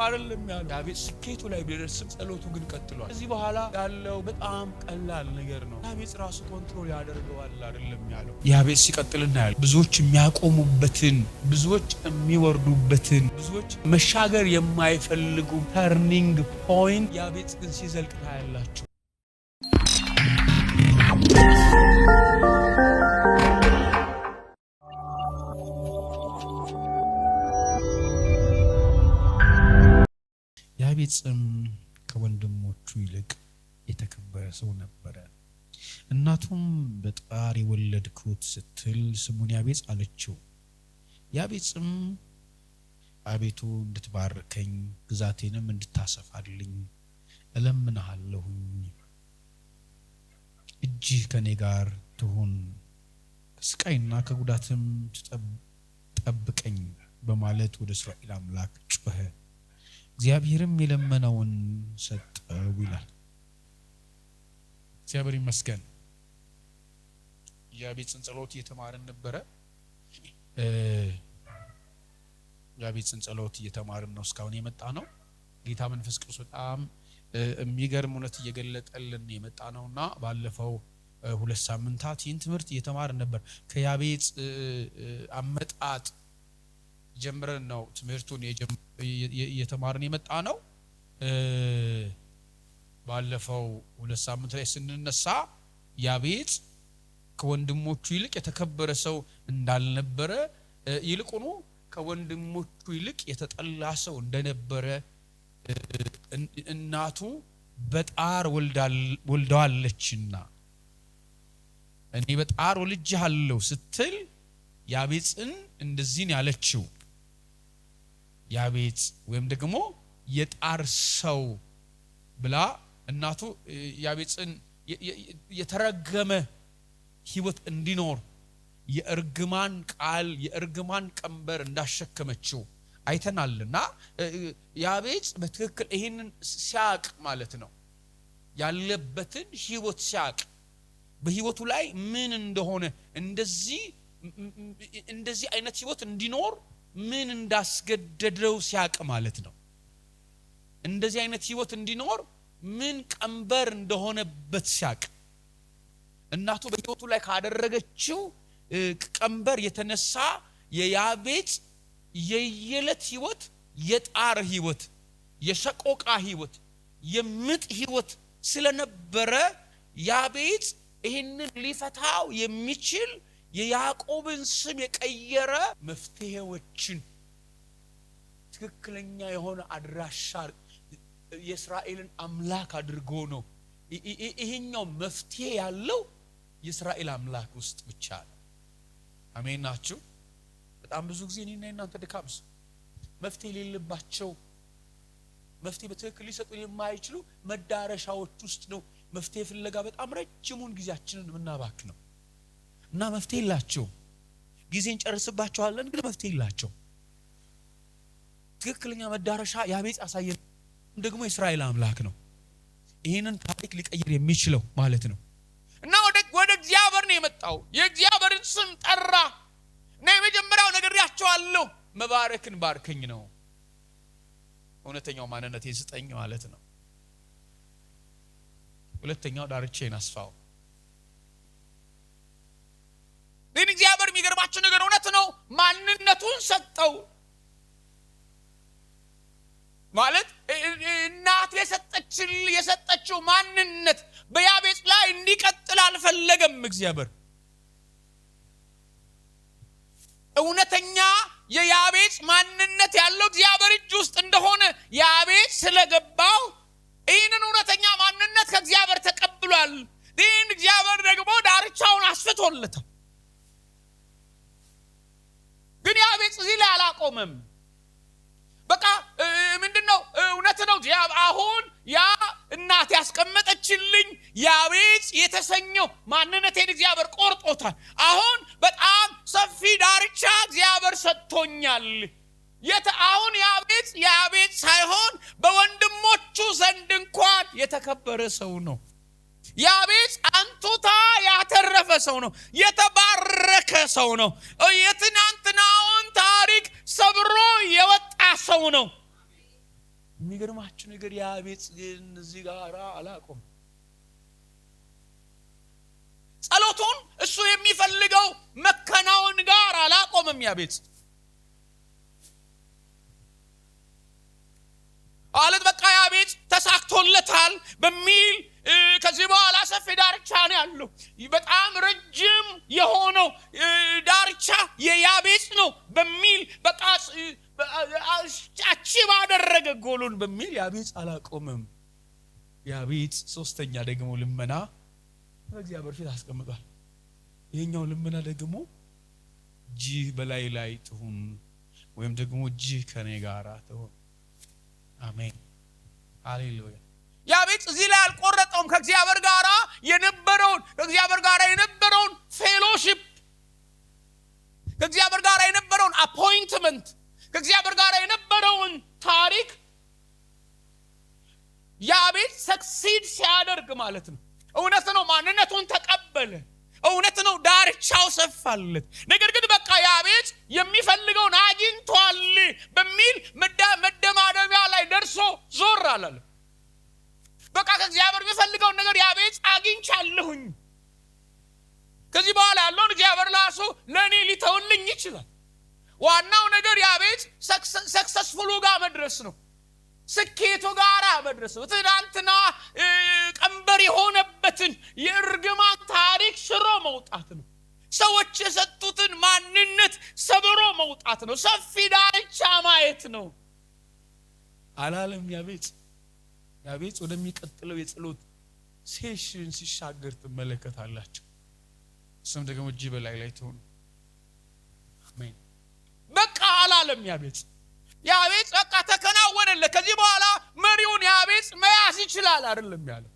አይደለም ያለው። ያቤጽ ስኬቱ ላይ ቢደርስም ጸሎቱ ግን ቀጥሏል። ከዚህ በኋላ ያለው በጣም ቀላል ነገር ነው። ያቤጽ ራሱ ኮንትሮል ያደርገዋል አይደለም ያለው። ያቤጽ ሲቀጥልና ያለው ብዙዎች የሚያቆሙበትን፣ ብዙዎች የሚወርዱበትን፣ ብዙዎች መሻገር የማይፈልጉ ተርኒንግ ፖይንት ያቤጽ ግን ሲዘልቅ ታያላችሁ። ያቤጽም ከወንድሞቹ ይልቅ የተከበረ ሰው ነበረ። እናቱም በጣር የወለድኩት ስትል ስሙን ያቤጽ አለችው። ያቤጽም አቤቱ እንድትባርከኝ ግዛቴንም እንድታሰፋልኝ እለምንሃለሁኝ፣ እጅህ ከኔ ጋር ትሁን፣ ከስቃይና ከጉዳትም ትጠብቀኝ በማለት ወደ እስራኤል አምላክ ጮኸ። እግዚአብሔርም የለመነውን ሰጠው ይላል። እግዚአብሔር ይመስገን። ያቤጽን ጸሎት እየተማርን ነበረ። ያቤጽን ጸሎት እየተማርን ነው እስካሁን የመጣ ነው። ጌታ መንፈስ ቅዱስ በጣም የሚገርም እውነት እየገለጠልን የመጣ ነውና ባለፈው 2 ሳምንታት ይህን ትምህርት እየተማርን ነበር። ከያቤጽ አመጣጥ ጀምረን ነው ትምህርቱን እየተማርን የመጣ ነው። ባለፈው 2 ሳምንት ላይ ስንነሳ ያቤጽ ከወንድሞቹ ይልቅ የተከበረ ሰው እንዳልነበረ፣ ይልቁኑ ከወንድሞቹ ይልቅ የተጠላ ሰው እንደነበረ፣ እናቱ በጣር ወልደዋለችና እኔ በጣር ወልጄሃለሁ ስትል ያቤጽን እንደዚህ ያለችው። ያቤጽ ወይም ደግሞ የጣር ሰው ብላ እናቱ ያቤጽን የተረገመ ሕይወት እንዲኖር የእርግማን ቃል የእርግማን ቀንበር እንዳሸከመችው አይተናልና ያቤጽ በትክክል ይሄንን ሲያቅ ማለት ነው ያለበትን ሕይወት ሲያቅ በሕይወቱ ላይ ምን እንደሆነ እንደዚህ አይነት ሕይወት እንዲኖር ምን እንዳስገደደው ሲያቅ ማለት ነው። እንደዚህ አይነት ሕይወት እንዲኖር ምን ቀንበር እንደሆነበት ሲያቅ እናቱ በሕይወቱ ላይ ካደረገችው ቀንበር የተነሳ የያቤጽ የየለት ሕይወት የጣር ሕይወት፣ የሰቆቃ ሕይወት፣ የምጥ ሕይወት ስለነበረ ያቤጽ ይህንን ሊፈታው የሚችል የያዕቆብን ስም የቀየረ መፍትሄዎችን ትክክለኛ የሆነ አድራሻ የእስራኤልን አምላክ አድርጎ ነው። ይሄኛው መፍትሄ ያለው የእስራኤል አምላክ ውስጥ ብቻ ነው። አሜን ናችሁ? በጣም ብዙ ጊዜ እኔና እናንተ ድካም መፍትሄ የሌለባቸው መፍትሄ በትክክል ሊሰጡን የማይችሉ መዳረሻዎች ውስጥ ነው መፍትሄ ፍለጋ በጣም ረጅሙን ጊዜያችንን የምናባክ ነው። እና መፍትሄ የላቸው ጊዜ እንጨርስባቸዋለን፣ ግን መፍትሄ የላቸው። ትክክለኛ መዳረሻ ያቤጽ ያሳየን ደግሞ የእስራኤል አምላክ ነው። ይሄንን ታሪክ ሊቀይር የሚችለው ማለት ነው። እና ወደ እግዚአብሔር ነው የመጣው። የእግዚአብሔርን ስም ጠራ እና የመጀመሪያው ነግሬያቸዋለሁ፣ መባረክን ባርከኝ ነው። እውነተኛው ማንነቴን ስጠኝ ማለት ነው። ሁለተኛው ዳርቻዬን አስፋው። ግን እግዚአብሔር የሚገርማችሁ ነገር እውነት ነው፣ ማንነቱን ሰጠው ማለት እናት የሰጠችው ማንነት በያቤጽ ላይ እንዲቀጥል አልፈለገም እግዚአብሔር። እውነተኛ የያቤጽ ማንነት ያለው እግዚአብሔር እጅ ውስጥ እንደሆነ ያቤጽ ስለገባው ይህንን እውነተኛ ማንነት ከእግዚአብሔር ተቀብሏል። ይህን እግዚአብሔር ደግሞ ዳርቻውን አስፍቶለታል። ግን ያቤጽ እዚህ ላይ አላቆመም። በቃ ምንድነው እውነት ነው። አሁን ያ እናት ያስቀመጠችልኝ ያቤጽ የተሰኘው ማንነቴን እግዚአብሔር ቆርጦታል። አሁን በጣም ሰፊ ዳርቻ እግዚአብሔር ሰጥቶኛል። አሁን ያቤጽ ሳይሆን በወንድሞቹ ዘንድ እንኳን የተከበረ ሰው ነው። ያቤጽ አንቱታ ያተረፈ ሰው ነው። የተባረከ ሰው ነው። የትናንትናውን ታሪክ ሰብሮ የወጣ ሰው ነው። የሚገርማችሁ ነገር ያቤጽ ግን እዚህ ጋር አላቆም። ጸሎቱን እሱ የሚፈልገው መከናወን ጋር አላቆምም። ያቤጽ አለት በቃ ያቤጽ ተሳክቶለታል በሚል ከዚህ በኋላ ሰፊ ዳርቻ ነው ያለው። በጣም ረጅም የሆነው ዳርቻ የያቤጽ ነው በሚል በቃ አቺ ባደረገ ጎሉን በሚል ያቤጽ አላቆምም። ያቤጽ ሶስተኛ ደግሞ ልመና በእግዚአብሔር ፊት አስቀምጧል። ይሄኛው ልመና ደግሞ ጂህ በላይ ላይ ትሁን ወይም ደግሞ ጂህ ከኔ ጋር ትሁን። አሜን ሃሌሉያ። ያቤጽ እዚህ ላይ አልቆረጠውም። ከእግዚአብሔር ጋር የነበረውን ፌሎሺፕ፣ ከእግዚአብሔር ጋር የነበረውን አፖይንትመንት፣ ከእግዚአብሔር ጋር የነበረውን ታሪክ ያቤጽ ሰክሲድ ሲያደርግ ማለት ነው። እውነት ነው ማንነቱን ተቀበለ። እውነት ነው ዳርቻው ሰፋለት። ነገር ግን በቃ ያቤጽ የሚፈልገውን አግኝቷል በሚል መደማደሚያ ላይ ደርሶ ዞር አላለ። በቃ ከእግዚአብሔር የሚፈልገውን ነገር ያቤጽ አግኝቻለሁኝ፣ ከዚህ በኋላ ያለውን እግዚአብሔር ራሱ ለኔ ሊተውልኝ ይችላል። ዋናው ነገር ያቤጽ ሰክሰስፉሉ ጋር መድረስ ነው፣ ስኬቱ ጋር መድረስ ነው። ትናንትና ቀንበር የሆነበትን የእርግማን ታሪክ ሽሮ መውጣት ነው። ሰዎች የሰጡትን ማንነት ሰብሮ መውጣት ነው። ሰፊ ዳርቻ ማየት ነው አላለም ያቤጽ። ያቤጽ ወደሚቀጥለው የጸሎት ሴሽን ሲሻገር ትመለከታላችሁ። እሱም ደግሞ ጂህ በላይ ላይ ትሁን። አሜን። በቃ አላለም ያቤጽ። ያቤጽ በቃ ተከናወነለት። ከዚህ በኋላ መሪውን ያቤጽ መያዝ ይችላል አይደለም ያለው።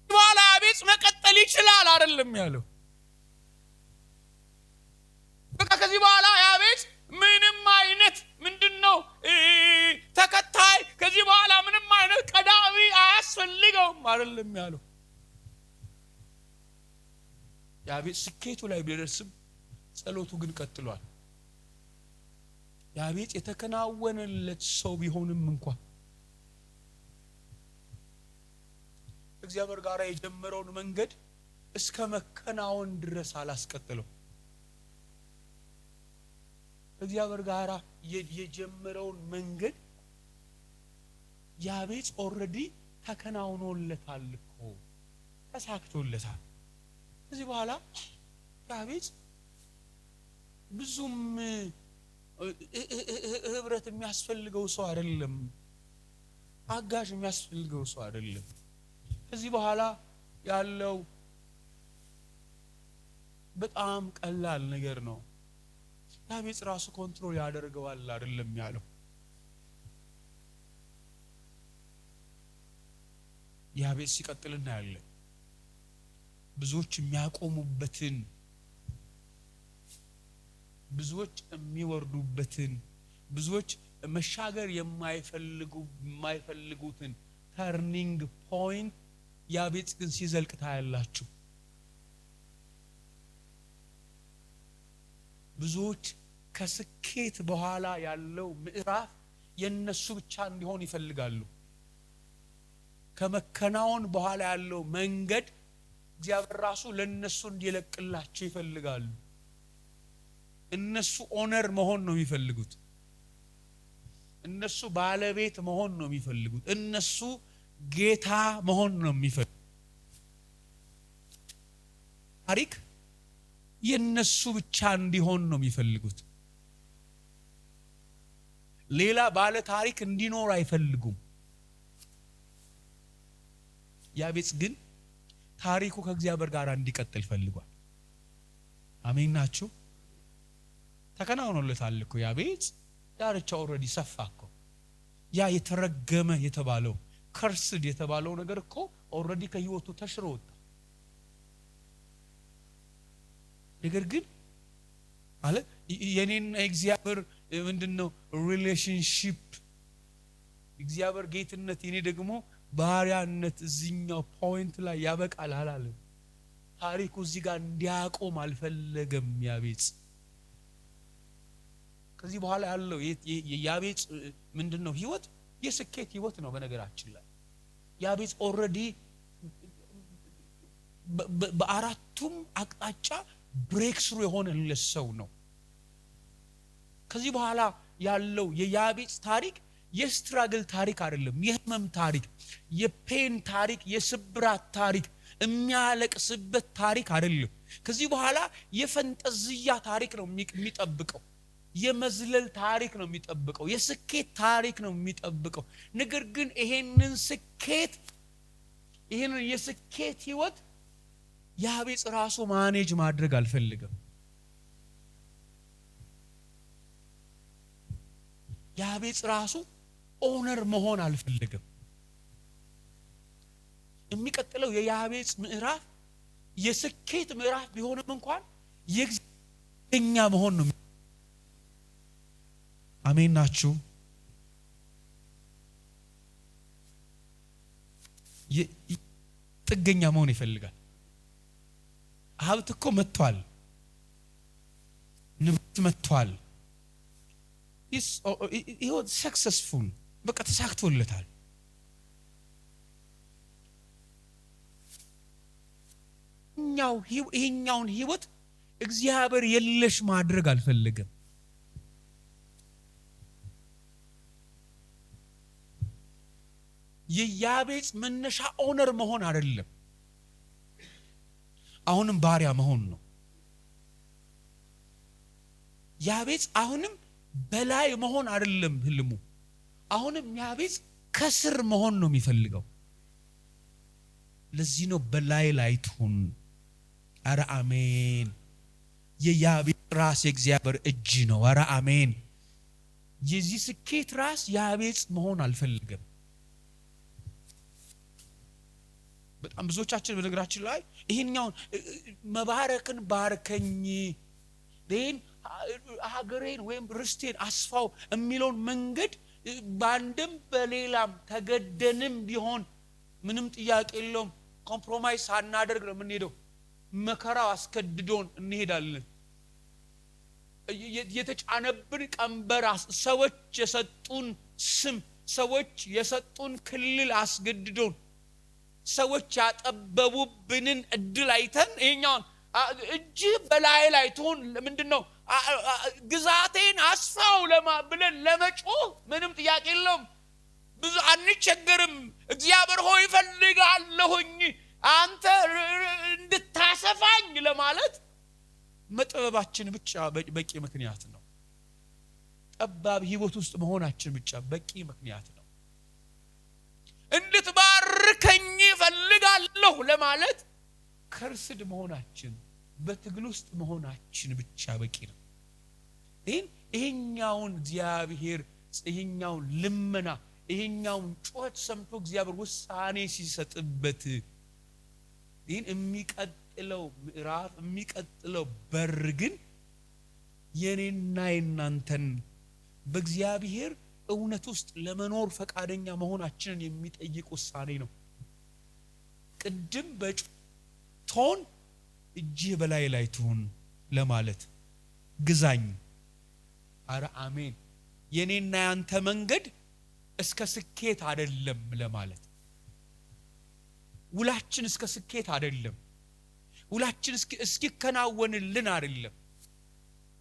በኋላ ያቤጽ መቀጠል ይችላል አይደለም ያለው። በቃ ከዚህ በኋላ ያቤጽ ምንም አይነት ምንድነው ተከታይ፣ ከዚህ በኋላ ምንም አይነት ቀዳሚ አያስፈልገውም አይደለም ያለው። ያቤጽ ስኬቱ ላይ ቢደርስም ጸሎቱ ግን ቀጥሏል። ያቤጽ የተከናወነለት ሰው ቢሆንም እንኳን እግዚአብሔር ጋር የጀመረውን መንገድ እስከ መከናወን ድረስ አላስቀጥለው። እግዚአብሔር ጋር የጀመረውን መንገድ ያቤጽ ኦልሬዲ ተከናውኖለታል እኮ፣ ተሳክቶለታል። ከዚህ በኋላ ያቤጽ ብዙም ህብረት የሚያስፈልገው ሰው አይደለም፣ አጋዥ የሚያስፈልገው ሰው አይደለም። ከዚህ በኋላ ያለው በጣም ቀላል ነገር ነው። ያቤጽ ራሱ ኮንትሮል ያደርገዋል አይደለም ያለው። ያቤጽ ሲቀጥልና ያለ ብዙዎች የሚያቆሙበትን፣ ብዙዎች የሚወርዱበትን፣ ብዙዎች መሻገር የማይፈልጉትን ተርኒንግ ፖይንት ያቤጽ ግን ሲዘልቅ ታያላችሁ። ብዙዎች ከስኬት በኋላ ያለው ምዕራፍ የነሱ ብቻ እንዲሆን ይፈልጋሉ። ከመከናወን በኋላ ያለው መንገድ እግዚአብሔር ራሱ ለነሱ እንዲለቅላቸው ይፈልጋሉ። እነሱ ኦነር መሆን ነው የሚፈልጉት። እነሱ ባለቤት መሆን ነው የሚፈልጉት። እነሱ ጌታ መሆን ነው የሚፈልጉት። ታሪክ የነሱ ብቻ እንዲሆን ነው የሚፈልጉት። ሌላ ባለ ታሪክ እንዲኖር አይፈልጉም። ያቤጽ ግን ታሪኩ ከእግዚአብሔር ጋር እንዲቀጥል ፈልጓል። አሜን ናችሁ? ተከናውኖለታል እኮ ያቤጽ። ዳርቻ ኦልሬዲ ሰፋ እኮ። ያ የተረገመ የተባለው ከርስድ የተባለው ነገር እኮ ኦልሬዲ ከህይወቱ ተሽሮ ወጣ። ነገር ግን አለ የኔና እግዚአብሔር ምንድነው ሪሌሽንሺፕ፣ እግዚአብሔር ጌትነት፣ የኔ ደግሞ ባሪያነት እዚህኛው ፖይንት ላይ ያበቃል አላለም። ታሪኩ እዚህ ጋር እንዲያቆም አልፈለገም ያቤጽ። ከዚህ በኋላ ያለው የያቤጽ ምንድነው ህይወት? የስኬት ህይወት ነው። በነገራችን ላይ ያቤጽ ኦሬዲ በአራቱም አቅጣጫ ብሬክ ስሩ የሆነለት ሰው ነው። ከዚህ በኋላ ያለው የያቤጽ ታሪክ የስትራግል ታሪክ አይደለም፣ የህመም ታሪክ፣ የፔን ታሪክ፣ የስብራት ታሪክ፣ የሚያለቅስበት ታሪክ አይደለም። ከዚህ በኋላ የፈንጠዝያ ታሪክ ነው የሚጠብቀው። የመዝለል ታሪክ ነው የሚጠብቀው። የስኬት ታሪክ ነው የሚጠብቀው። ነገር ግን ይሄንን የስኬት ህይወት ያቤጽ ራሱ ማኔጅ ማድረግ አልፈልግም። ያቤጽ ራሱ ኦነር መሆን አልፈልግም። የሚቀጥለው የያቤጽ ምዕራፍ የስኬት ምዕራፍ ቢሆንም እንኳን የኛ መሆን ነው። አሜን ናችሁ? ጥገኛ መሆን ይፈልጋል። ሀብት እኮ መጥቷል፣ ንብረት መጥቷል። ህይወት ሰክሰስፉል በቃ ተሳክቶለታል። ይሄኛውን ህይወት እግዚአብሔር የለሽ ማድረግ አልፈልግም። የያቤጽ መነሻ ኦነር መሆን አይደለም፣ አሁንም ባሪያ መሆን ነው። ያቤጽ አሁንም በላይ መሆን አይደለም ህልሙ። አሁንም ያቤጽ ከስር መሆን ነው የሚፈልገው። ለዚህ ነው በላይ ላይ ትሁን። አረ አሜን። የያቤጽ ራስ የእግዚአብሔር እጅ ነው። አረ አሜን። የዚህ ስኬት ራስ ያቤጽ መሆን አልፈልግም። በጣም ብዙዎቻችን በነገራችን ላይ ይሄኛውን መባረክን ባርከኝ ደን ሀገሬን ወይም ርስቴን አስፋው የሚለውን መንገድ ባንድም በሌላም ተገደንም ቢሆን ምንም ጥያቄ የለውም ኮምፕሮማይዝ ሳናደርግ ነው የምንሄደው። መከራው አስከድዶን እንሄዳለን። የተጫነብን ቀንበር፣ ሰዎች የሰጡን ስም፣ ሰዎች የሰጡን ክልል አስገድዶን፣ ሰዎች ያጠበቡብንን እድል አይተን ይሄኛውን እጅ በላይ ላይ ትሁን ምንድነው ግዛቴን አስፋው ብለን ለመጮህ ምንም ጥያቄ የለውም። ብዙ አንቸገርም። እግዚአብሔር ሆይ እፈልጋለሁኝ አንተ እንድታሰፋኝ ለማለት መጥበባችን ብቻ በቂ ምክንያት ነው። ጠባብ ህይወት ውስጥ መሆናችን ብቻ በቂ ምክንያት ነው። እንድትባርከኝ እፈልጋለሁ ለማለት ከርስድ መሆናችን፣ በትግል ውስጥ መሆናችን ብቻ በቂ ነው። ይሄኛውን እግዚአብሔር ይሄኛውን ልመና ይሄኛውን ጩኸት ሰምቶ እግዚአብሔር ውሳኔ ሲሰጥበት የሚቀጥለው ምዕራፍ የሚቀጥለው በር ግን የኔና የናንተን በእግዚአብሔር እውነት ውስጥ ለመኖር ፈቃደኛ መሆናችንን የሚጠይቅ ውሳኔ ነው። ቅድም በቶን እጅህ በላይ ላይ ትሁን ለማለት ግዛኝ። አረ አሜን። የኔና ያንተ መንገድ እስከ ስኬት አይደለም ለማለት ውላችን እስከ ስኬት አይደለም፣ ውላችን እስኪከናወንልን አይደለም፣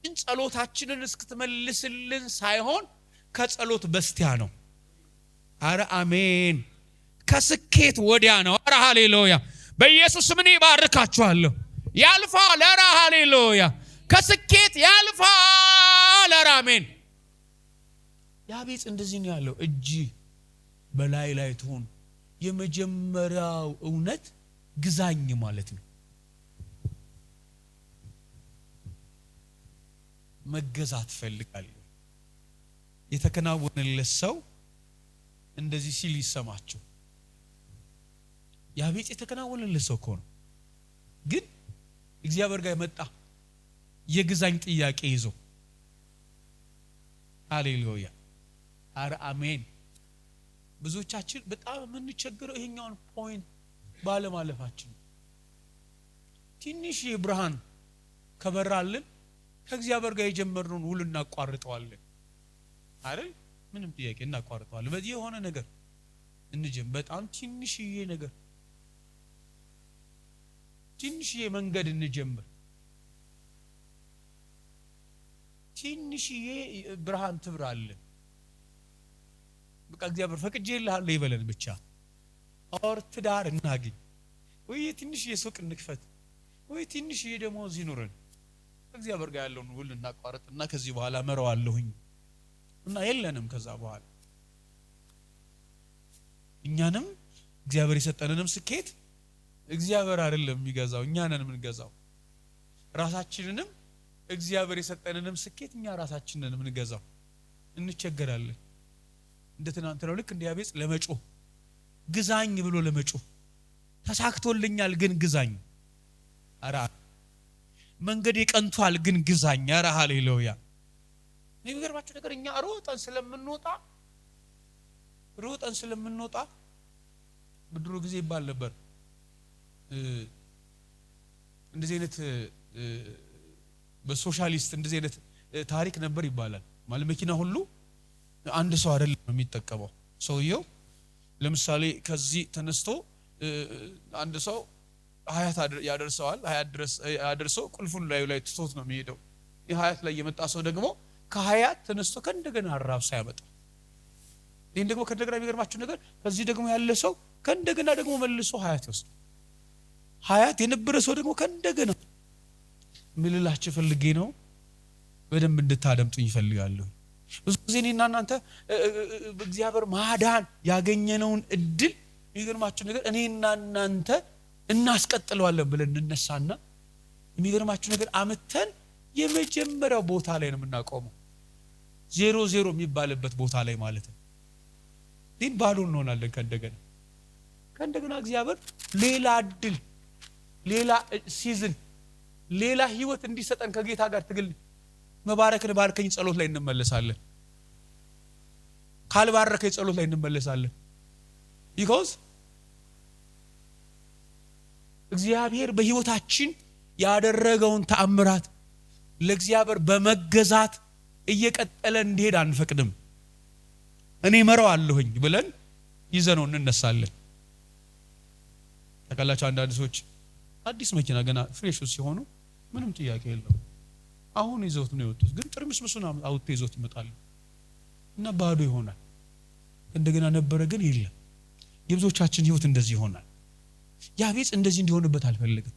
ጸሎታችንን እስክትመልስልን ሳይሆን ከጸሎት በስቲያ ነው። አረ አሜን። ከስኬት ወዲያ ነው። አረ ሃሌሉያ። በኢየሱስ ምን ይባርካችኋለሁ። ያልፋል። አረ ሃሌሉያ። ከስኬት ያልፋል። አረ አሜን። ያቤጽ እንደዚህ ነው ያለው፣ እጅ በላይ ላይ ትሁን። የመጀመሪያው እውነት ግዛኝ ማለት ነው። መገዛት ፈልጋለሁ። የተከናወነለት ሰው እንደዚህ ሲል ይሰማቸው። ያቤጽ የተከናወነለት ሰው እኮ ነው። ግን እግዚአብሔር ጋር መጣ የግዛኝ ጥያቄ ይዞ። ሃሌሉያ። አረ አሜን። ብዙዎቻችን በጣም የምንቸገረው ይሄኛውን ፖይንት ባለማለፋችን። ትንሽ ብርሃን ከበራልን ከእግዚአብሔር ጋር የጀመርነውን ውል እናቋርጠዋለን አይደል? ምንም ጥያቄ እናቋርጠዋለን። በዚህ የሆነ ነገር እንጀም በጣም ትንሽዬ ነገር ትንሽዬ መንገድ እንጀምር፣ ትንሽዬ ብርሃን ትብራለን። በቃ እግዚአብሔር ፈቅጄልሃለሁ ይበለን ብቻ። ኦር ትዳር እናግኝ፣ ወይ ትንሽዬ ሱቅ እንክፈት፣ ወይ ትንሽዬ ደሞዝ ይኑረን። እግዚአብሔር ጋር ያለውን ውል እናቋርጥና ከዚህ በኋላ መረዋለሁኝ እና የለንም። ከዛ በኋላ እኛንም እግዚአብሔር የሰጠንንም ስኬት እግዚአብሔር አይደለም የሚገዛው፣ እኛ ነን የምንገዛው። ራሳችንንም እግዚአብሔር የሰጠንንም ስኬት እኛ ራሳችን ነን የምንገዛው። እንቸገራለን። እንደ ትናንት ነው። ልክ እንደ ያቤጽ ለመጮህ ግዛኝ ብሎ ለመጮህ ተሳክቶልኛል ግን ግዛኝ፣ አራ መንገድ የቀንቷል ግን ግዛኝ፣ አራ ሃሌሉያ። የሚገርማችሁ ነገር እኛ ሮጠን ስለምንወጣ በድሮ ጊዜ ይባል ነበር እንደዚህ አይነት በሶሻሊስት እንደዚህ አይነት ታሪክ ነበር ይባላል። ማለት መኪና ሁሉ አንድ ሰው አይደለም የሚጠቀመው። ሰውየው ለምሳሌ ከዚህ ተነስቶ አንድ ሰው ሀያት ያደርሰዋል። ሀያት ድረስ ያደርሰው ቁልፉን ላይ ትቶት ነው የሚሄደው። የሀያት ላይ የመጣ ሰው ደግሞ ከሀያት ተነስቶ ከእንደገና አራብሳ ያመጣ። ይሄን ደግሞ ከእንደገና የሚገርማችሁ ነገር ከዚህ ደግሞ ያለ ሰው ከእንደገና ደግሞ መልሶ ሀያት ይወስዳል። ሀያት የነበረ ሰው ደግሞ ከእንደገና ምልላችሁ ፈልጌ ነው፣ በደንብ እንድታደምጡኝ ይፈልጋለሁ። ብዙ ጊዜ እኔና እናንተ እግዚአብሔር ማዳን ያገኘነውን እድል የሚገርማችሁ ነገር እኔና እናንተ እናስቀጥለዋለን ብለን እንነሳና የሚገርማችሁ ነገር አመተን የመጀመሪያው ቦታ ላይ ነው የምናቆመው። 0-0 የሚባልበት ቦታ ላይ ማለት ነው። ግን ባዶ እንሆናለን። ከእንደገና እግዚአብሔር ሌላ እድል፣ ሌላ ሲዝን፣ ሌላ ህይወት እንዲሰጠን ከጌታ ጋር ትግል መባረክን ባርከኝ ጸሎት ላይ እንመለሳለን። ካልባረከኝ ጸሎት ላይ እንመለሳለን። because እግዚአብሔር በህይወታችን ያደረገውን ተአምራት ለእግዚአብሔር በመገዛት እየቀጠለ እንዲሄድ አንፈቅድም። እኔ መረዋለሁኝ ብለን ይዘነው እንነሳለን። ተቀላቸው አንዳንድ ሰዎች አዲስ መኪና ገና ፍሬሽ ሲሆኑ ምንም ጥያቄ የለውም አሁን ይዘውት ነው የወጡት፣ ግን ጥርምስምሱን አውጥተው ይዘውት ይመጣሉ እና ባዶ ይሆናል። እንደገና ነበረ ግን የለም። የብዙዎቻችን ህይወት እንደዚህ ይሆናል። ያቤጽ እንደዚህ እንዲሆንበት አልፈልግም።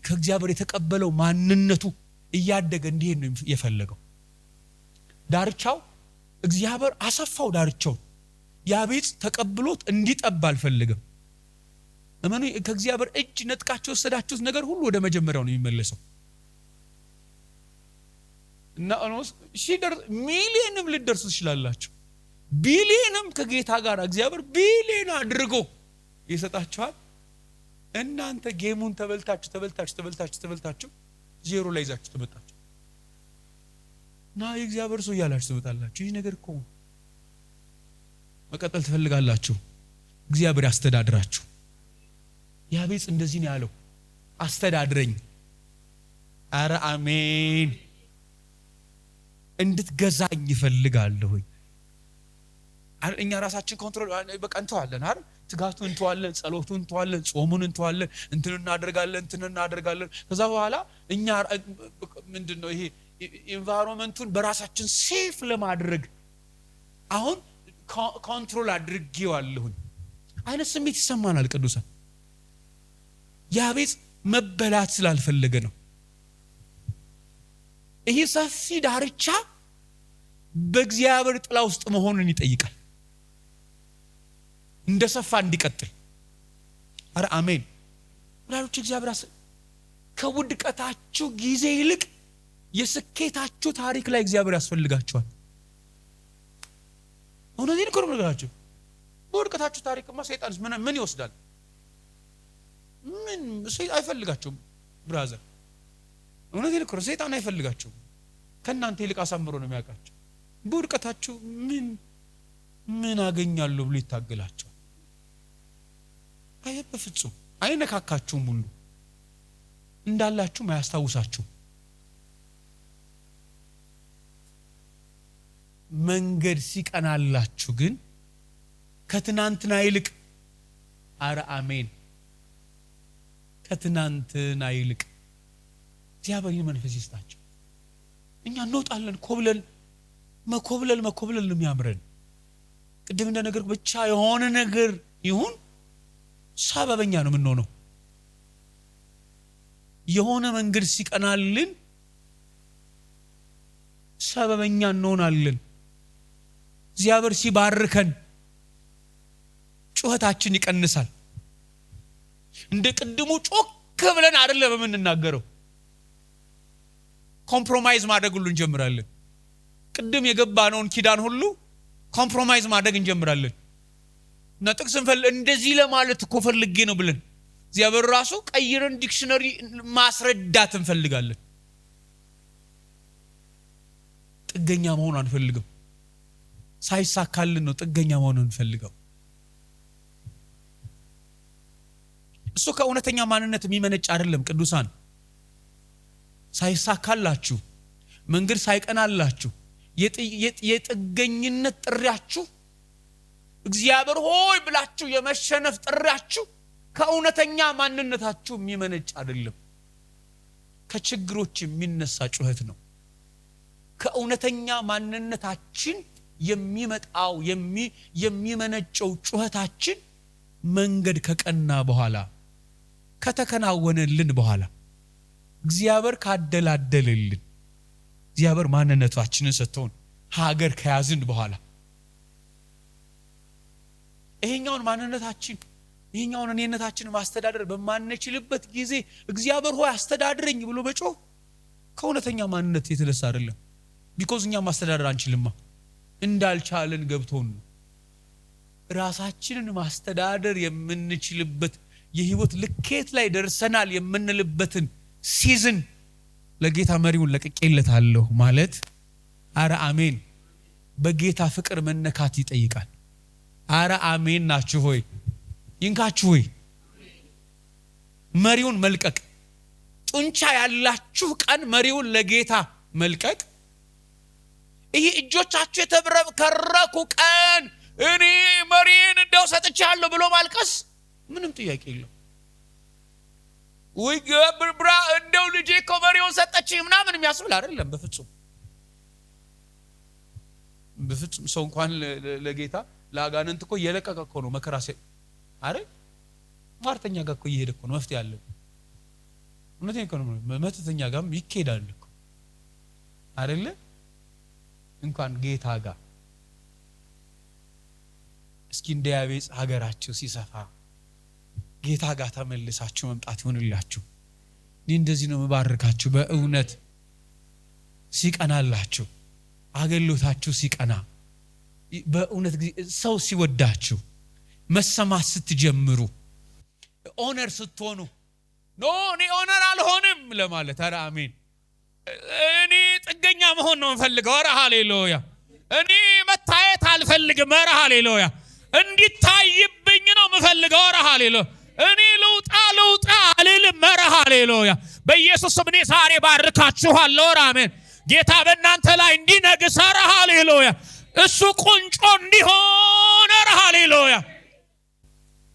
ከእግዚአብሔር የተቀበለው ማንነቱ እያደገ እንዲሄድ ነው የፈለገው። ዳርቻው እግዚአብሔር አሰፋው። ዳርቻው ያቤጽ ተቀብሎት እንዲጠባ አልፈልግም። እመኑ፣ ከእግዚአብሔር እጅ ነጥቃችሁ ወሰዳችሁት ነገር ሁሉ ወደ መጀመሪያው ነው የሚመለሰው። እና ኦኖስ ሚሊየንም ልደርሱ ይችላልላችሁ፣ ቢሊየንም ከጌታ ጋር እግዚአብሔር ቢሊየን አድርጎ ይሰጣችኋል። እናንተ ጌሙን ተበልታችሁ 0 ላይ ይዛችሁ ተመጣጣችሁ እና የእግዚአብሔር ሰው ያላችሁ ተመጣጣላችሁ። ይህ ነገር እኮ መቀጠል ትፈልጋላችሁ፣ እግዚአብሔር ያስተዳድራችሁ። ያቤጽ እንደዚህ ነው ያለው፣ አስተዳድረኝ። አረ አሜን። እንድትገዛኝ ይፈልጋለሁ። እኛ ራሳችን ኮንትሮል በቃ እንተዋለን አይደል? ትጋቱን እንተዋለን፣ ጸሎቱን እንተዋለን፣ ጾሙን እንተዋለን፣ እንትን እናደርጋለን። ከዛ በኋላ እኛ ምንድነው ይሄ ኢንቫይሮንመንቱን በራሳችን ሴፍ ለማድረግ አሁን ኮንትሮል አድርጌዋለሁኝ አይነት ስሜት ይሰማናል። ቅዱሳን ያቤጽ መበላት ስላልፈለገ ነው። ይሄ ሰፊ ዳርቻ በእግዚአብሔር ጥላ ውስጥ መሆኑን ይጠይቃል፣ እንደሰፋ እንዲቀጥል። አረ አሜን። ወላጆች እግዚአብሔር ከውድቀታችሁ ጊዜ ይልቅ የስኬታችሁ ታሪክ ላይ እግዚአብሔር ያስፈልጋችኋል። እውነቴን እኮ ነው የምነግራችሁ። በውድቀታችሁ ታሪክማ ሰይጣን ምን ይወስዳል? ምን አይፈልጋችሁም ብራዘር። እውነቴን እኮ ነው፣ ሰይጣን አይፈልጋችሁም። ከእናንተ ይልቅ አሳምሮ ነው የሚያውቃችሁ። በውድቀታችሁ ምን አገኛለሁ ብሎ ይታገላችኋል። በፍጹም አይነካካችሁም። ሁሉ እንዳላችሁ ማያስታውሳችሁ መንገድ ሲቀናላችሁ ግን ከትናንትና ይልቅ አረ አሜን ከትናንትና ይልቅ እግዚአብሔር መንፈስ ይስጣችሁ። እኛ እንወጣለን ኮብለን መኮብለል ነው የሚያምረን። ቅድም እንደነገር ብቻ የሆነ ነገር ይሁን ሰበበኛ ነው የምንሆነው። የሆነ መንገድ ሲቀናልን ሰበበኛ እንሆናለን። እግዚአብሔር ሲባርከን ጩኸታችን ይቀንሳል። እንደ ቅድሙ ጮክ ብለን አይደለም የምንናገረው። ኮምፕሮማይዝ ማድረግ ሁሉ እንጀምራለን። ቅድም የገባነውን ኪዳን ሁሉ ኮምፕሮማይዝ ማድረግ እንጀምራለን። እና ጥቅስ እንደዚህ ለማለት እኮ ፈልጌ ነው ብለን እግዚአብሔር ራሱ ቀይረን ዲክሽነሪ ማስረዳት እንፈልጋለን። ጥገኛ መሆን አንፈልግም። ሳይሳካልን ነው ጥገኛ መሆን እንፈልገው። እሱ ከእውነተኛ ማንነት የሚመነጭ አይደለም። ቅዱሳን ሳይሳካላችሁ መንገድ ሳይቀናላችሁ የጥገኝነት ጥሪያችሁ እግዚአብሔር ሆይ ብላችሁ የመሸነፍ ጥሪያችሁ ከእውነተኛ ማንነታችሁ የሚመነጭ አይደለም። ከችግሮች የሚነሳ ጩኸት ነው። ከእውነተኛ ማንነታችን የሚመጣው የሚመነጨው ጩኸታችን መንገድ ከቀና በኋላ ከተከናወነልን በኋላ እግዚአብሔር ካደላደለልን እግዚአብሔር ማንነታችንን ሰጥቶን ሀገር ከያዝን በኋላ ይሄኛውን ማንነታችን ይሄኛውን እኔነታችንን ማስተዳደር በማንችልበት ጊዜ እግዚአብሔር ሆይ አስተዳድረኝ ብሎ በጮህ ከእውነተኛ ማንነት የተነሳ አይደለም። ቢኮዝ እኛ ማስተዳደር አንችልማ እንዳልቻለን ገብቶን ራሳችንን ማስተዳደር የምንችልበት የህይወት ልኬት ላይ ደርሰናል የምንልበትን ሲዝን ለጌታ መሪውን ለቅቄለታለሁ ማለት አረ አሜን በጌታ ፍቅር መነካት ይጠይቃል። አረ አሜን ናችሁ ሆይ ይንካችሁ ሆይ መሪውን መልቀቅ ጡንቻ ያላችሁ ቀን መሪውን ለጌታ መልቀቅ ይሄ እጆቻችሁ የተብረከረኩ ቀን እኔ መሪን እንደው ሰጥቻለሁ ብሎ ማልቀስ ምንም ጥያቄ የለው። ወይ ገብርብራ እንደው ልጄ እኮ መሪውን ሰጠችኝ ምናምን የሚያስብል አይደለም። በፍጹም ሰው እንኳን ለጌታ ለአጋንንት እኮ እየለቀቀ እኮ ነው መከራ አረ ማርተኛ ጋር እኮ እየሄደ እኮ ነው መፍትሄ ያለው። እውነቴን እኮ ነው። መተተኛ ጋርም ይኬዳል እኮ አይደለ? እንኳን ጌታ ጋር እስኪ እንደ ያቤጽ ሀገራችሁ ሲሰፋ ጌታ ጋር ተመልሳችሁ መምጣት ይሆንላችሁ። እኔ እንደዚህ ነው መባረካችሁ። በእውነት ሲቀናላችሁ አገልግሎታችሁ ሲቀና በእውነት ሰው ሲወዳችሁ መሰማት ስትጀምሩ ኦነር ስትሆኑ ኖ እኔ ኦነር አልሆንም ለማለት አረ አሜን እኔ ጥገኛ መሆን ነው የምፈልገው። አረ ሃሌሉያ እኔ መታየት አልፈልግም። አረ ሃሌሉያ እንዲታይብኝ ነው የምፈልገው። አረ ሃሌሉያ እኔ ልውጣ አልልም። አረ ሃሌሉያ በኢየሱስ ስም እኔ ዛሬ ባርካችኋለሁ። አረ አሜን ጌታ በእናንተ ላይ እንዲነግስ አረ ሃሌሉያ እሱ ቁንጮ እንዲሆን አረ ሃሌሉያ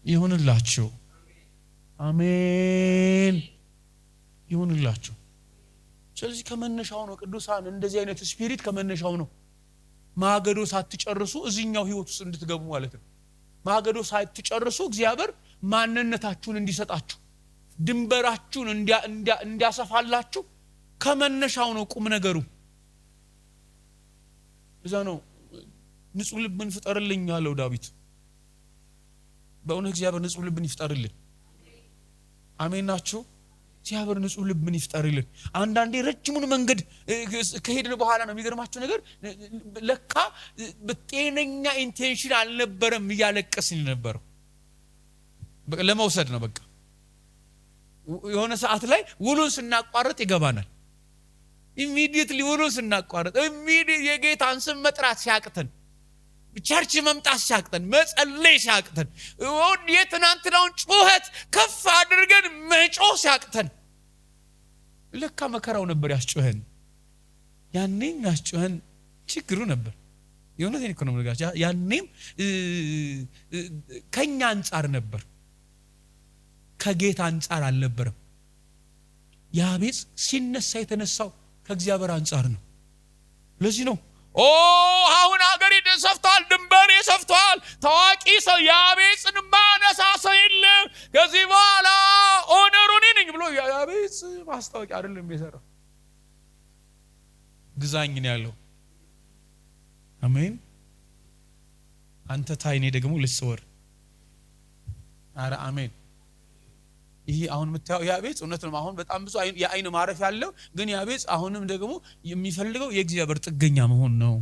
ይሁንላችሁ። አሜን ይሁንላችሁ። ስለዚህ ከመነሻው ነው ቅዱሳን እንደዚህ አይነት ስፒሪት ከመነሻው ነው ማገዶ ሳትጨርሱ እዚህኛው ህይወት ውስጥ እንድትገቡ ማለት ነው። ማገዶ ሳትጨርሱ እግዚአብሔር ማንነታችሁን እንዲሰጣችሁ ድንበራችሁን እንዲያሰፋላችሁ ከመነሻው ነው ቁም ነገሩ። እዛ ነው ንጹህ ልብን ፍጠርልኝ ያለው ዳዊት። በእውነት እግዚአብሔር ንጹህ ልብን ይፍጠርልን። አሜን ናችሁ? እግዚአብሔር ንጹህ ልብን ይፍጠርልን። አንዳንዴ ረጅሙን መንገድ ከሄድን በኋላ ነው የሚገርማችሁ ነገር ለካ በጤነኛ ኢንቴንሽን አልነበረም እያለቀስን ነበረው ለመውሰድ ነው። በቃ የሆነ ሰዓት ላይ ውሉን ስናቋርጥ ይገባናል። ኢሚዲየትሊ ውሉን ስናቋርጥ የጌታን ስም መጥራት ሲያቅተን ቸርች መምጣት ሲያቅተን መጸለይ ሲያቅተን የትናንትናውን ጩኸት ከፍ አድርገን መጮህ ሲያቅተን ለካ መከራው ነበር ያስጮኸን። ያኔም ያስጮኸን ችግሩ ነበር። የእውነቴን እኮ ነው የምነግራችሁ። ያኔም ከኛ አንጻር ነበር፣ ከጌታ አንጻር አልነበረም። ያቤጽ ሲነሳ የተነሳው ከእግዚአብሔር አንጻር ነው። ለዚህ ነው አሁን ሀገሬ ሰፍቷል፣ ድንበሬ ሰፍቷል፣ ታዋቂ ሰው ያቤጽን ማነሳ ሰው የለም፣ ከዚህ በኋላ ኦነሩን ነኝ ብሎ ያቤጽ ማስታወቂያ አይደለም የሰራው፣ ግዛኝ ነው ያለው። አሜን። አንተ ታይኔ ደግሞ ልስወር። አረ አሜን። ይሄ አሁን የምታየው ያቤጽ እውነት ነው። አሁን በጣም ብዙ የአይን ማረፍ ያለው ግን ያቤጽ አሁንም ደግሞ የሚፈልገው የእግዚአብሔር ጥገኛ መሆን ነው።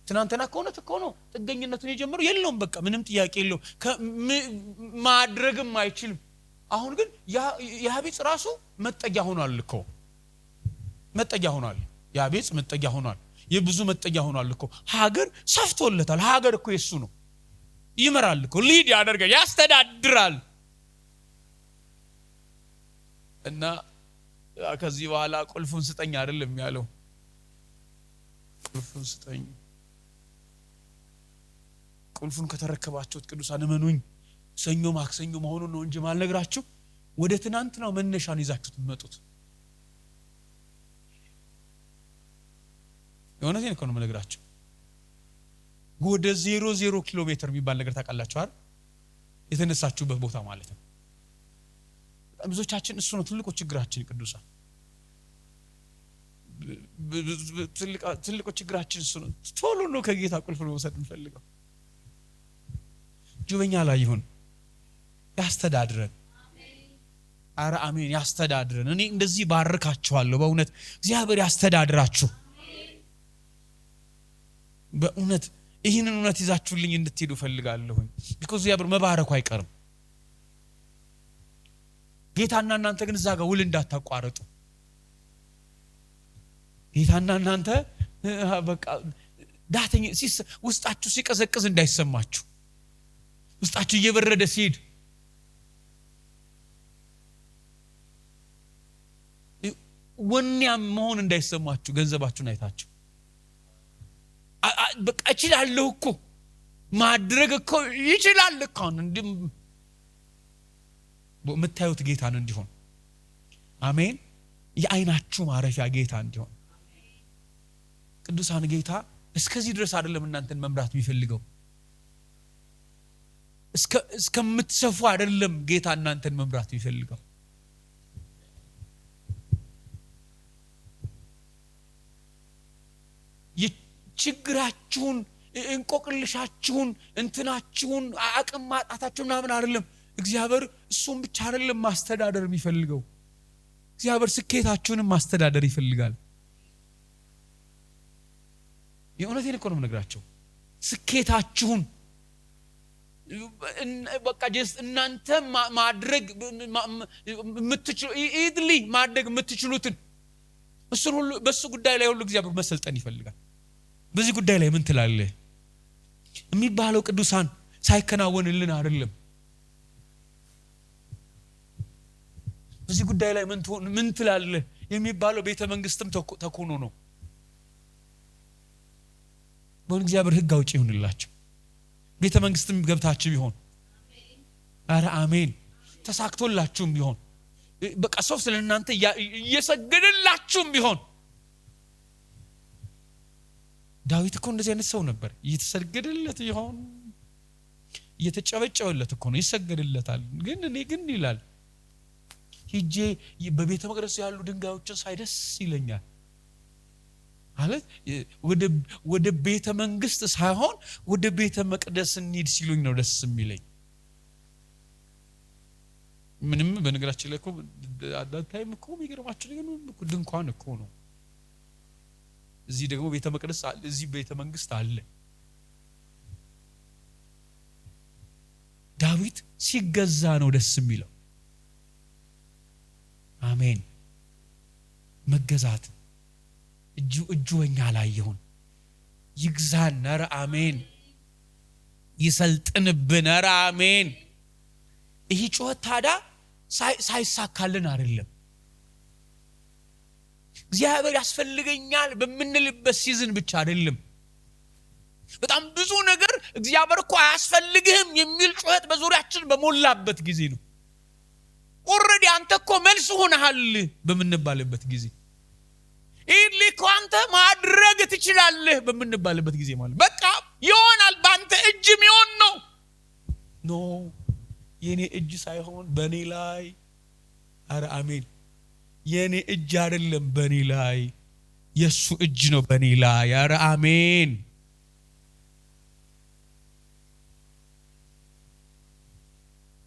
ትናንትና ከሆነ ነው ጥገኝነቱን የጀመረው የለውም፣ በቃ ምንም ጥያቄ የለው፣ ማድረግም አይችልም። አሁን ግን ያቤጽ ራሱ መጠጊያ ሆኗል እኮ፣ መጠጊያ ሆኗል። ያቤጽ መጠጊያ ሆኗል፣ የብዙ መጠጊያ ሆኗል እኮ። ሀገር ሰፍቶለታል። ሀገር እኮ የሱ ነው። ይመራል እኮ፣ ሊድ ያደርጋል፣ ያስተዳድራል። እና ከዚህ በኋላ ቁልፉን ስጠኝ አይደለም ያለው፣ ቁልፉን ስጠኝ። ቁልፉን ከተረከባችሁት ቅዱሳን እመኑኝ ሰኞ ማክሰኞ መሆኑን ነው እንጂ ማልነግራችሁ ወደ ትናንትናው መነሻን ይዛችሁት መጡት። የሆነቴን እኮ ነው የምነግራችሁ። ወደ 00 ኪሎ ሜትር የሚባል ነገር ታውቃላችሁ አይደል? የተነሳችሁበት ቦታ ማለት ነው። ብዙዎቻችን እሱ ነው ትልቁ ችግራችን ቅዱሳን፣ ትልቁ ችግራችን እሱ ነው። ቶሎ ነው ከጌታ ቁልፍ መውሰድ እንፈልገው። ጁበኛ ላይ ይሁን፣ ያስተዳድረን። አረ አሜን። ያስተዳድረን። እኔ እንደዚህ ባርካችኋለሁ። በእውነት እግዚአብሔር ያስተዳድራችሁ። በእውነት ይህንን እውነት ይዛችሁልኝ እንድትሄዱ ፈልጋለሁኝ። ቢኮዝ እግዚአብሔር መባረኩ አይቀርም። ጌታና እናንተ ግን እዛ ጋር ውል እንዳታቋርጡ። ጌታና እናንተ በቃ ዳተኝ ውስጣችሁ ሲቀዘቅዝ እንዳይሰማችሁ፣ ውስጣችሁ እየበረደ ሲሄድ ወንያም መሆን እንዳይሰማችሁ፣ ገንዘባችሁን አይታችሁ በቃ እችላለሁ እኮ ማድረግ እኮ ይችላል እኮ እንዴ የምታዩት ጌታን እንዲሆን። አሜን። የአይናችሁ ማረፊያ ጌታ እንዲሆን። ቅዱሳን ጌታ እስከዚህ ድረስ አይደለም እናንተን መምራት የሚፈልገው፣ እስከምትሰፉ አይደለም ጌታ እናንተን መምራት የሚፈልገው። ችግራችሁን፣ እንቆቅልሻችሁን፣ እንትናችሁን፣ አቅም ማጣታችሁን ምናምን አይደለም እግዚአብሔር እሱም ብቻ አይደለም ማስተዳደር የሚፈልገው። እግዚአብሔር ስኬታችሁንም ማስተዳደር ይፈልጋል። የእውነቴን እኮ ነው የምነግራቸው። ስኬታችሁን በቃ እናንተ ማድረግ የምትችሉ ኢድሊ ማድረግ የምትችሉትን እሱን ሁሉ በሱ ጉዳይ ላይ ሁሉ እግዚአብሔር መሰልጠን ይፈልጋል። በዚህ ጉዳይ ላይ ምን ትላለህ የሚባለው ቅዱሳን ሳይከናወንልን አይደለም። በዚህ ጉዳይ ላይ ምን ትላለህ የሚባለው ቤተ መንግስትም ተኮኖ ነው። በእውነት እግዚአብሔር ሕግ አውጪ ይሁንላችሁ። ቤተ መንግስትም ገብታችሁ ቢሆን አረ አሜን ተሳክቶላችሁም ቢሆን በቃ ሰው ስለእናንተ እየሰገደላችሁም ቢሆን። ዳዊት እኮ እንደዚህ አይነት ሰው ነበር። እየተሰገደለት ይሆን እየተጨበጨበለት እኮ ነው ይሰገድለታል። ግን እኔ ግን ይላል ሂጄ በቤተ መቅደስ ያሉ ድንጋዮችን ሳይደስ ይለኛል ማለት ወደ ቤተ መንግስት ሳይሆን ወደ ቤተ መቅደስ እንሂድ ሲሉኝ ነው ደስ የሚለኝ። ምንም በነገራችን ላይ እኮ አዳታይም እኮ የሚገርማችሁ ነገር ነው ድንኳን እኮ ነው። እዚህ ደግሞ ቤተ መቅደስ አለ፣ እዚህ ቤተ መንግስት አለ። ዳዊት ሲገዛ ነው ደስ የሚለው። አሜን። መገዛት እጁ ወኛ ላይ ይሁን ይግዛን። ኧረ አሜን። ይሰልጥንብን። ኧረ አሜን። ይህ ጩኸት ታዲያ ሳይሳካልን አይደለም። እግዚአብሔር ያስፈልገኛል በምንልበት ሲዝን ብቻ አይደለም። በጣም ብዙ ነገር እግዚአብሔር እኮ አያስፈልግህም የሚል ጩኸት በዙሪያችን በሞላበት ጊዜ ነው። ኦሬዲ አንተ እኮ መልስ ሆነሃል በምንባልበት ጊዜ፣ ይልቅ አንተ ማድረግ ትችላለህ በምንባልበት ጊዜ ማለት በቃ ይሆናል በአንተ እጅ የሚሆን ነው። ኖ የኔ እጅ ሳይሆን በኔ ላይ፣ አረ አሜን፣ የኔ እጅ አይደለም በኔ ላይ፣ የሱ እጅ ነው በኔ ላይ። አረ አሜን።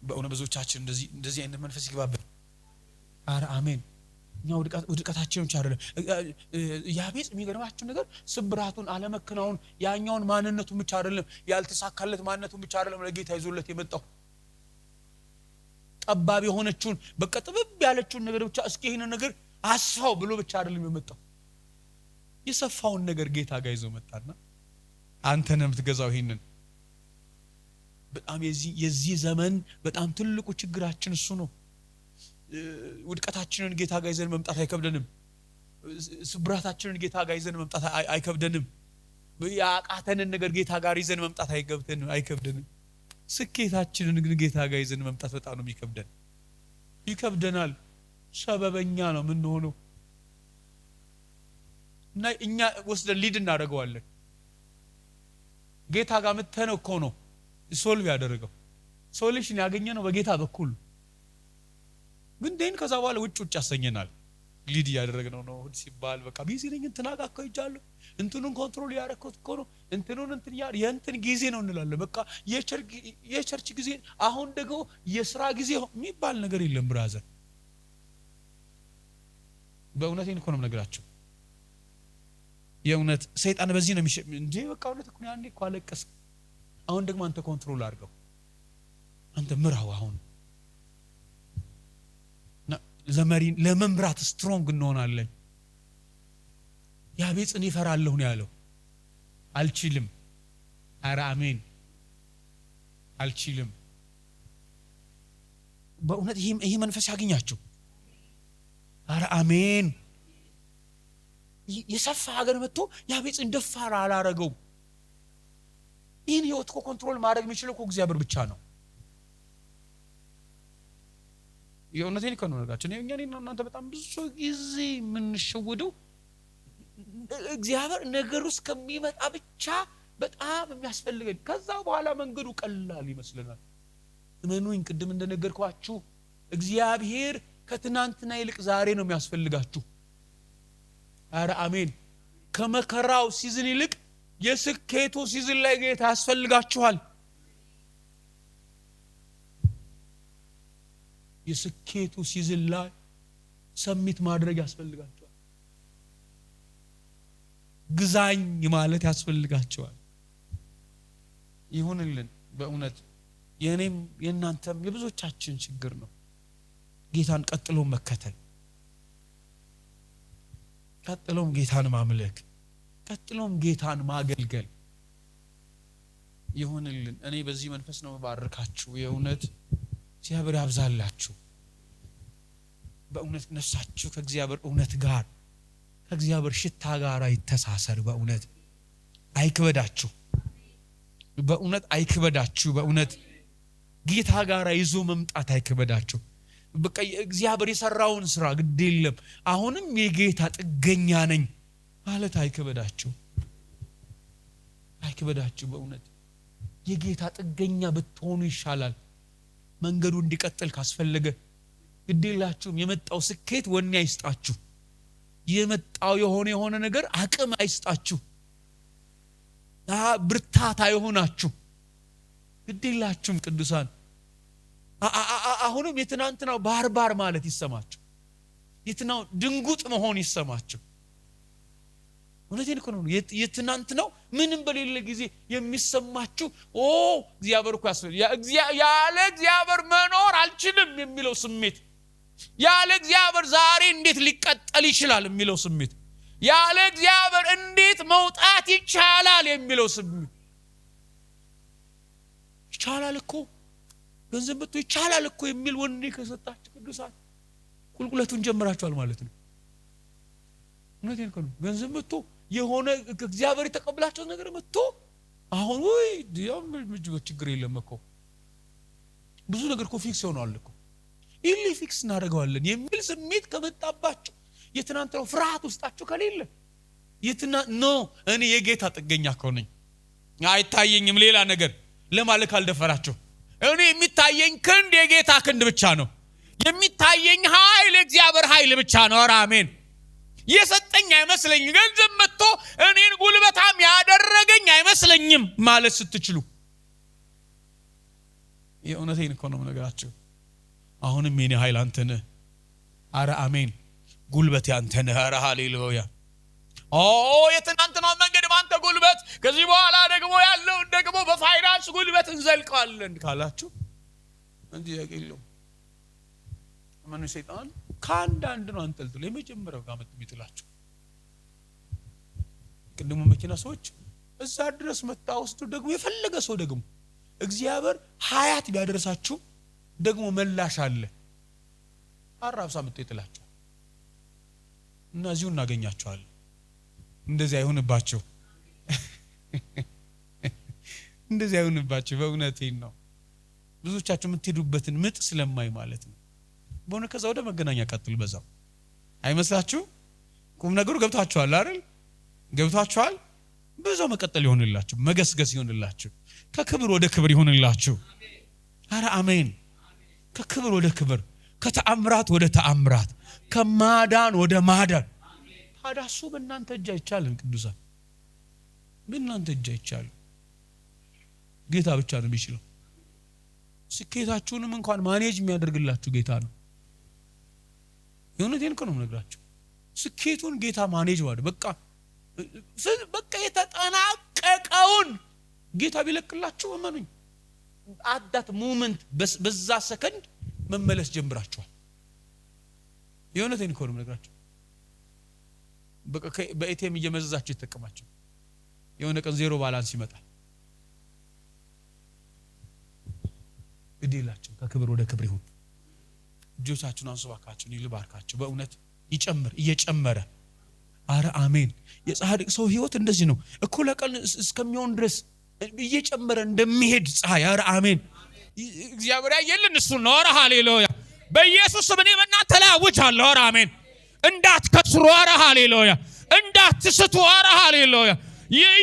በእውነት ብዙዎቻችን እንደዚህ አይነት መንፈስ ይገባበት። አረ አሜን። እኛ ውድቀታችን ብቻ አይደለም። ያቤጽ የሚገርማችሁ ነገር ስብራቱን አለመከናውን ያኛውን ማንነቱን ብቻ አይደለም፣ ያልተሳካለት ማንነቱን ብቻ አይደለም ለጌታ ይዞለት የመጣው። ጠባብ የሆነችውን በቃ ጥብብ ያለችውን ነገር ብቻ እስኪ ይሄን ነገር አስፋው ብሎ ብቻ አይደለም የመጣው። የሰፋውን ነገር ጌታ ጋር ይዞ መጣና አንተ ነህ የምትገዛው ይሄንን። በጣም የዚህ ዘመን በጣም ትልቁ ችግራችን እሱ ነው። ውድቀታችንን ጌታ ጋር ይዘን መምጣት አይከብደንም። ስብራታችንን ጌታ ጋር ይዘን መምጣት አይከብደንም። ያቃተንን ነገር ጌታ ጋር ይዘን መምጣት አይከብደንም። ስኬታችንን ግን ጌታ ጋር ይዘን መምጣት በጣም ነው ይከብደናል። ሰበበኛ ነው ምን ሆኖ እና እኛ ወስደን ሊድ እናደርገዋለን። ጌታ ጋር መተነው እኮ ነው ሶልቭ ያደረገው። ሶሉሽን ያገኘነው በጌታ በኩል ግን ደን ከዛ በኋላ ውጭ ያሰኘናል። ሊድ ያደረግነው ነው ሲባል በቃ ቢዚ ነኝ እንትና ጋር እኮ ይጃለሁ እንትኑን ኮንትሮል ያደረኩት እኮ ነው እንትኑን እንትን የእንትን ጊዜ ነው እንላለን። በቃ የቸርች ጊዜ፣ አሁን ደግሞ የሥራ ጊዜ የሚባል ነገር የለም ብራዘር። በእውነቴን እኮ ነው የምነግራቸው። የእውነት ሰይጣን በዚህ ነው እንዴ በቃ እውነት እኮ ያንዴ እኮ አለቀስ፣ አሁን ደግሞ አንተ ኮንትሮል አድርገው፣ አንተ ምራው። አሁን ለመሪን ለመምራት ስትሮንግ እንሆናለን። ያቤጽን ይፈራለሁ ነው ያለው። አልችልም። አረ አሜን፣ አልችልም። በእውነት ይሄ መንፈስ ያገኛችሁ። አረ አሜን። የሰፋ ሀገር መጥቶ ያቤጽን ደፋር አላረገው። ይህን ህይወት እኮ ኮንትሮል ማድረግ የሚችለው እኮ እግዚአብሔር ብቻ ነው። የእውነቴን እኮ ነው ነገራችን። እኛና እናንተ በጣም ብዙ ጊዜ የምንሸወደው እግዚአብሔር ነገሩ እስከሚመጣ ብቻ በጣም የሚያስፈልገን፣ ከዛ በኋላ መንገዱ ቀላል ይመስለናል። እመኑኝ፣ ቅድም እንደነገርኳችሁ እግዚአብሔር ከትናንትና ይልቅ ዛሬ ነው የሚያስፈልጋችሁ። አረ አሜን። ከመከራው ሲዝን ይልቅ የስኬቱ ሲዝን ላይ ጌታ ያስፈልጋችኋል። የስኬቱ ሲዝን ላይ ሰሚት ማድረግ ያስፈልጋችኋል። ግዛኝ ማለት ያስፈልጋችኋል። ይሁንልን። በእውነት የኔም የእናንተም የብዙዎቻችን ችግር ነው ጌታን ቀጥሎ መከተል፣ ቀጥሎም ጌታን ማምለክ፣ ቀጥሎም ጌታን ማገልገል። ይሁንልን። እኔ በዚህ መንፈስ ነው ባርካችሁ። የእውነት እግዚአብሔር ያብዛላችሁ። በእውነት ነፍሳችሁ ከእግዚአብሔር እውነት ጋር ከእግዚአብሔር ሽታ ጋር ይተሳሰር። በእውነት አይክበዳችሁ። በእውነት አይክበዳችሁ። በእውነት ጌታ ጋር ይዞ መምጣት አይክበዳችሁ። በቃ እግዚአብሔር የሰራውን ስራ ግድ የለም አሁንም የጌታ ጥገኛ ነኝ ማለት አይክበዳችሁ። አይክበዳችሁ። በእውነት የጌታ ጥገኛ ብትሆኑ ይሻላል። መንገዱ እንዲቀጥል ካስፈለገ ግድ የላችሁም። የመጣው ስኬት ወኔ አይስጣችሁ። የመጣው የሆነ ነገር አቅም አይስጣችሁ። ብርታት አይሆናችሁ። ግድ የላችሁም ቅዱሳን። አሁንም የትናንትናው ባርባር ማለት ይሰማችሁ። የትናንትናው ድንጉጥ መሆን ይሰማችሁ። እውነቴን እኮ ነው። የትናንትናው ምንም በሌለ ጊዜ የሚሰማችሁ እግዚአብሔር እኮ ያለ እግዚአብሔር መኖር አልችልም የሚለው ስሜት፣ ያለ እግዚአብሔር ዛሬ እንዴት ሊቀጠል ይችላል የሚለው ስሜት፣ ያለ እግዚአብሔር እንዴት መውጣት ይቻላል የሚለው ስሜት። ይቻላል እኮ ገንዘብ ብትው ይቻላል እኮ የሚል ወኔ ከሰጣችሁ ቅዱሳን ቁልቁለቱን ጀምራችኋል ማለት ነው። እውነቴን እኮ ነው። ገንዘብ መጥቶ የሆነ እግዚአብሔር የተቀበላቸው ነገር መጥቶ አሁን ወይ ዲያም ችግር የለም እኮ ብዙ ነገር እኮ ፊክስ ሆኗል እኮ ኢሊ ፊክስ እናደርገዋለን የሚል ስሜት ከመጣባቸው የትናንትናው ፍርሃት ውስጣቸው ከሌለ እኔ የጌታ ጥገኛ እኮ ነኝ አይታየኝም ሌላ ነገር ለማለት አልደፈራቸው። እኔ የሚታየኝ ክንድ የጌታ ክንድ ብቻ ነው። የሚታየኝ ኃይል እግዚአብሔር ኃይል ብቻ ነው። አሜን። የሰጠኝ አይመስለኝም። ገንዘብ መጥቶ እኔን ጉልበታም ያደረገኝ አይመስለኝም ማለት ስትችሉ የእውነቴን እኮ ነው ነገራችሁ። አሁንም የኔ ኃይል አንተ ነህ። አረ አሜን። ጉልበት ያንተ ነህ። አረ ሃሌሉያ። የትናንትናው መንገድ ባንተ ጉልበት ከዚህ በኋላ ደግሞ ያለው ደግሞ በፋይናንስ ጉልበት እንዘልቀዋለን ካላችሁ እንዴ ያቀለው ማን ሰይጣን ካንዳንድ ነው አንጠልጥሎ የመጀመሪያው ጋር መጥሚጥላችሁ። ቅድሙ መኪና ሰዎች እዛ ድረስ መጣ ወስዶ ደግሞ የፈለገ ሰው ደግሞ እግዚአብሔር ሀያት ቢያደርሳችሁ ደግሞ መላሽ አለ። አራብሳ መጥይጥላችሁ እና እዚሁ እናገኛቸዋለን። እንደዚህ አይሆንባችሁ እንደዚህ አይሆንባችሁ። በእውነቴን ነው ብዙዎቻችሁ የምትሄዱበትን ምጥ ስለማይ ማለት ነው። በእውነት ከዛ ወደ መገናኛ ቀጥሉ በዛው አይመስላችሁ? ቁም ነገሩ ገብታችኋል አይደል? ገብታችኋል? በዛው መቀጠል ይሆንላችሁ፣ መገስገስ ይሆንላችሁ፣ ከክብር ወደ ክብር ይሆንላችሁ። አረ አሜን። ከክብር ወደ ክብር፣ ከተአምራት ወደ ተአምራት፣ ከማዳን ወደ ማዳን። ታዳሱ በእናንተ እጅ አይቻልም ቅዱሳን፣ በእናንተ እጅ አይቻልም። ጌታ ብቻ ነው የሚችለው። ስኬታችሁንም እንኳን ማኔጅ የሚያደርግላችሁ ጌታ ነው። የእውነቴን እኮ ነው የምነግራችሁ። ስኬቱን ጌታ ማኔጅ ዋደ በቃ የተጠናቀቀውን ጌታ ቢለቅላችሁ እመኑኝ አዳት ሞመንት በዛ ሰከንድ መመለስ ጀምራችኋል። የእውነቴን እኮ ነው የምነግራችሁ። በቃ በኤቲኤም እየመዘዛችሁ ይተከማችሁ የሆነ ቀን ዜሮ ባላንስ ይመጣል። እዲላችሁ ከክብር ወደ ክብር ይሁን። እጆቻችሁን አንሱባካችሁ ይልባርካችሁ። በእውነት ይጨምር እየጨመረ። አረ አሜን። የጻድቅ ሰው ህይወት እንደዚህ ነው። እኩለ ቀን እስከሚሆን ድረስ እየጨመረ እንደሚሄድ ፀሐይ። አረ አሜን። እግዚአብሔር ያየልን እሱ ነው። አረ ሃሌሉያ። በኢየሱስ ስም እኔ በእናንተ ላይ አውጃለሁ። አረ አሜን። እንዳትከስሩ። አረ ሃሌሉያ። እንዳትስቱ። አረ ሃሌሉያ።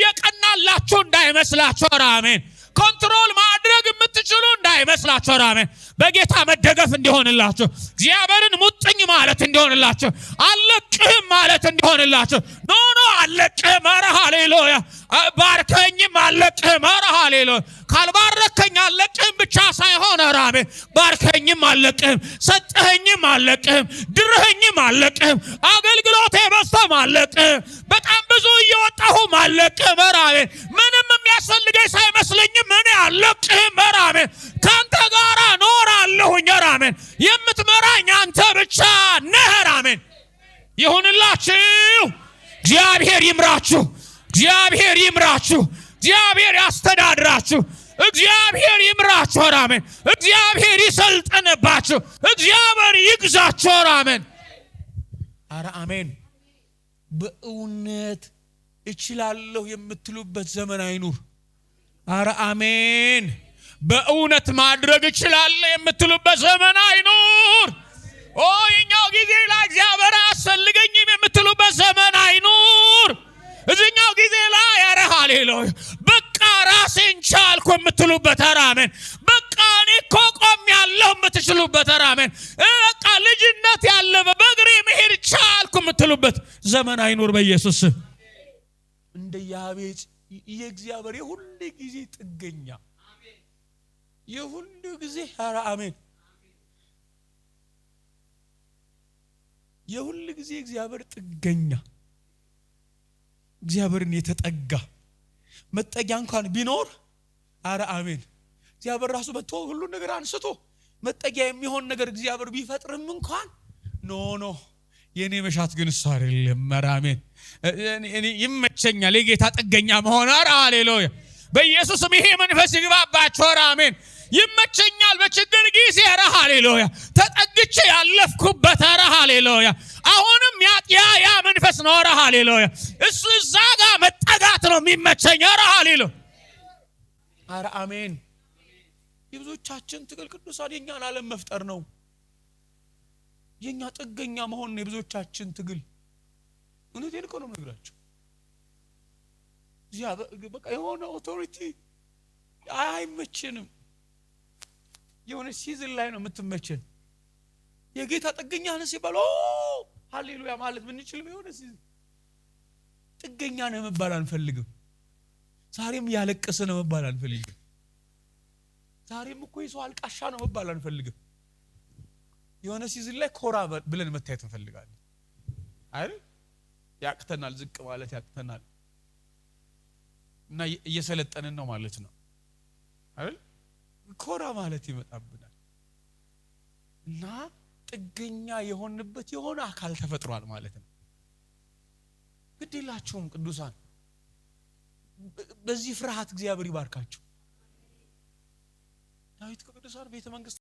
የቀናላችሁ እንዳይመስላችሁ። አረ አሜን። ኮንትሮል ማድረግ የምትችሉ እንዳይመስላችሁ። አረ አሜን። በጌታ መደገፍ እንዲሆንላችሁ፣ እግዚአብሔርን ሙጥኝ ማለት እንዲሆንላችሁ፣ አለቅህም ማለት እንዲሆንላችሁ። ኖ አለቅህም። አረ ሃሌሉያ። ባርከኝም አለቅህም። አረ ሃሌሉያ። ካልባረከኝ አለቅህም ብቻ ሳይሆን አረ አሜን ባርከኝም አለቅህም፣ ሰጠኸኝም አለቅህም፣ ድርህኝም አለቅህም፣ አገልግሎቴ በስተም አለቅህም፣ በጣም ብዙ እየወጣሁም አለቅህም። አረ አሜን ምንም የሚያስፈልገኝ ሳይመስለኝም እኔ አለቅህም። አረ አሜን ካንተ ጋር ኖራለሁኝ። አረ አሜን የምትመራኝ አንተ ብቻ ነህ። አረ አሜን ይሁንላችሁ። እግዚአብሔር ይምራችሁ፣ እግዚአብሔር ይምራችሁ፣ እግዚአብሔር ያስተዳድራችሁ፣ እግዚአብሔር ይምራችሁ። አረ አሜን እግዚአብሔር ይሰልጥንባችሁ፣ እግዚአብሔር ይግዛችሁ። አረ አሜን። አረ አሜን። በእውነት እችላለሁ የምትሉበት ዘመን አይኑር። አረ አሜን። በእውነት ማድረግ እችላለሁ የምትሉበት ዘመን አይኑር። እኛው ጊዜ ላይ እግዚአብሔር አያስፈልገኝም የምትሉበት ዘመን አይኑር። እዚህኛው ጊዜ ላይ አረ ሃሌሉያ በቃ ራሴን ቻልኩ የምትሉበት። አረ አሜን በቃ እኔ እኮ ቆሜያለሁ የምትችሉበት። አረ አሜን በቃ ልጅነት ያለ በእግሬ መሄድ ቻልኩ የምትሉበት ዘመን አይኑር በኢየሱስ ስም። እንደ ያቤጽ የእግዚአብሔር የሁሉ ጊዜ ጥገኛ የሁሉ ጊዜ አረ አሜን የሁሉ ጊዜ እግዚአብሔር ጥገኛ፣ እግዚአብሔርን የተጠጋ መጠጊያ እንኳን ቢኖር አረ አሜን እግዚአብሔር ራሱ መጥቶ ሁሉ ነገር አንስቶ መጠጊያ የሚሆን ነገር እግዚአብሔር ቢፈጥርም እንኳን ኖ የኔ መሻት ግን እሱ አይደለም። አረ አሜን እኔ ይመቸኛል የጌታ ጥገኛ መሆን። አረ ሃሌሉያ በኢየሱስም ይሄ መንፈስ ይግባባችሁ። አረ አሜን ይመቸኛል በችግር ጊዜ ኧረ ሃሌሉያ ተጠግቼ ያለፍኩበት ኧረ ሃሌሉያ አሁንም ያ መንፈስ ነው ኧረ ሃሌሉያ እሱ እዛ ጋር መጠጋት ነው የሚመቸኝ ኧረ ሃሌሉያ ኧረ አሜን። የብዙዎቻችን ትግል ቅዱሳን የኛን ዓለም መፍጠር ነው። የኛ ጥገኛ መሆን ነው የብዙዎቻችን ትግል። እውነቴን እኮ ነው የምነግራችሁ። ያ በቃ የሆነ ኦቶሪቲ አይመችንም። የሆነ ሲዝን ላይ ነው የምትመቸን። የጌታ ጥገኛ ነህ ሲባል ሃሌሉያ ማለት ብንችልም የሆነ ሲዝን ጥገኛ ነህ መባል አንፈልግም። ዛሬም ያለቀሰ ነው መባል አንፈልግም። ዛሬም እኮ የሰው አልቃሻ ነው መባል አንፈልግም። የሆነ ሲዝን ላይ ኮራ ብለን መታየት እንፈልጋለን አይደል? ያቅተናል፣ ዝቅ ማለት ያቅተናል እና እየሰለጠንን ነው ማለት ነው አይደል? ኮራ ማለት ይመጣብናል እና ጥገኛ የሆንበት የሆነ አካል ተፈጥሯል ማለት ነው። ግዴላችሁም ቅዱሳን በዚህ ፍርሃት እግዚአብሔር ይባርካችሁ። ዳዊት ከቅዱሳን ቤተ መንግስት